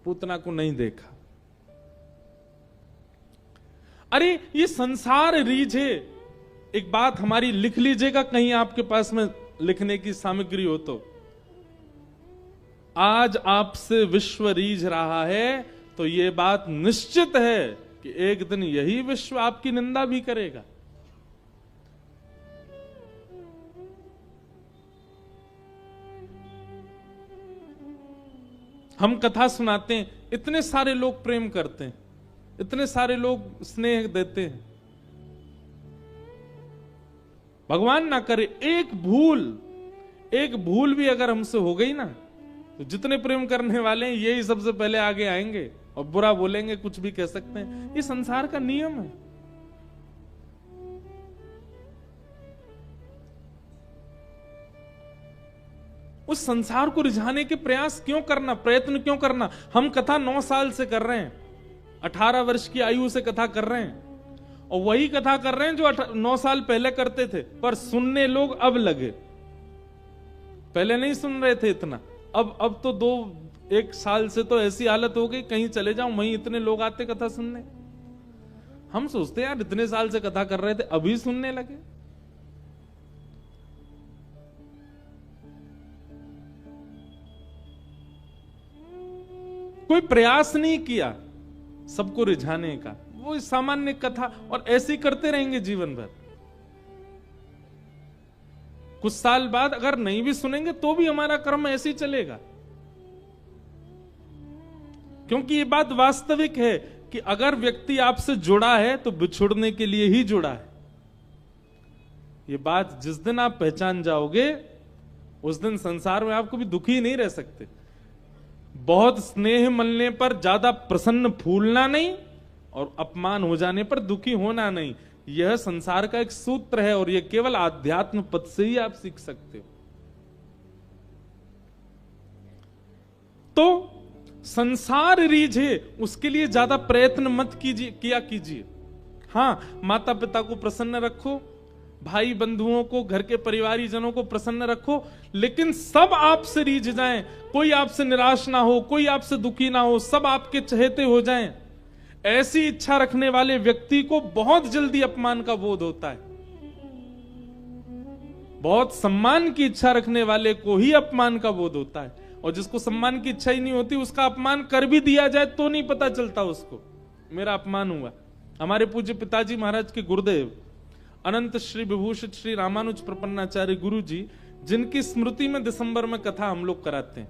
पूतना को नहीं देखा। अरे ये संसार रीझे। एक बात हमारी लिख लीजिएगा, कहीं आपके पास में लिखने की सामग्री हो तो, आज आपसे विश्व रीझ रहा है तो ये बात निश्चित है कि एक दिन यही विश्व आपकी निंदा भी करेगा। हम कथा सुनाते हैं, इतने सारे लोग प्रेम करते हैं, इतने सारे लोग स्नेह देते हैं। भगवान ना करे एक भूल भी अगर हमसे हो गई ना, तो जितने प्रेम करने वाले हैं यही सबसे पहले आगे आएंगे और बुरा बोलेंगे, कुछ भी कह सकते हैं। ये संसार का नियम है। उस संसार को रिझाने के प्रयास क्यों करना, प्रयत्न क्यों करना? हम कथा 9 साल से कर रहे हैं, 18 वर्ष की आयु से कथा कर रहे हैं, और वही कथा कर रहे हैं जो 9 साल पहले करते थे, पर सुनने लोग अब लगे। पहले नहीं सुन रहे थे इतना, अब तो 1 साल से तो ऐसी हालत हो गई, कहीं चले जाओ वहीं इतने लोग आते कथा सुनने। हम सोचते यार इतने साल से कथा कर रहे थे, अभी सुनने लगे। कोई प्रयास नहीं किया सबको रिझाने का, वो सामान्य कथा, और ऐसे ही करते रहेंगे जीवन भर। कुछ साल बाद अगर नहीं भी सुनेंगे तो भी हमारा कर्म ऐसे ही चलेगा, क्योंकि ये बात वास्तविक है कि अगर व्यक्ति आपसे जुड़ा है तो बिछुड़ने के लिए ही जुड़ा है। ये बात जिस दिन आप पहचान जाओगे, उस दिन संसार में आप कभी दुखी नहीं रह सकते। बहुत स्नेह मिलने पर ज्यादा प्रसन्न फूलना नहीं, और अपमान हो जाने पर दुखी होना नहीं। यह संसार का एक सूत्र है, और यह केवल आध्यात्म पद से ही आप सीख सकते हो। तो संसार रीझे, उसके लिए ज्यादा प्रयत्न मत कीजिए। हाँ, माता पिता को प्रसन्न रखो, भाई बंधुओं को, घर के परिवारी जनों को प्रसन्न रखो, लेकिन सब आपसे रीझ जाएं, कोई आपसे निराश ना हो, कोई आपसे दुखी ना हो, सब आपके चहेते हो जाएं। ऐसी इच्छा रखने वाले व्यक्ति को बहुत जल्दी अपमान का बोध होता है। बहुत सम्मान की इच्छा रखने वाले को ही अपमान का बोध होता है, और जिसको सम्मान की इच्छा ही नहीं होती, उसका अपमान कर भी दिया जाए तो नहीं पता चलता उसको मेरा अपमान हुआ। हमारे पूज्य पिताजी महाराज के गुरुदेव अनंत श्री विभूषित श्री रामानुज प्रपन्नाचार्य गुरु जी, जिनकी स्मृति में दिसंबर में कथा हम लोग कराते हैं,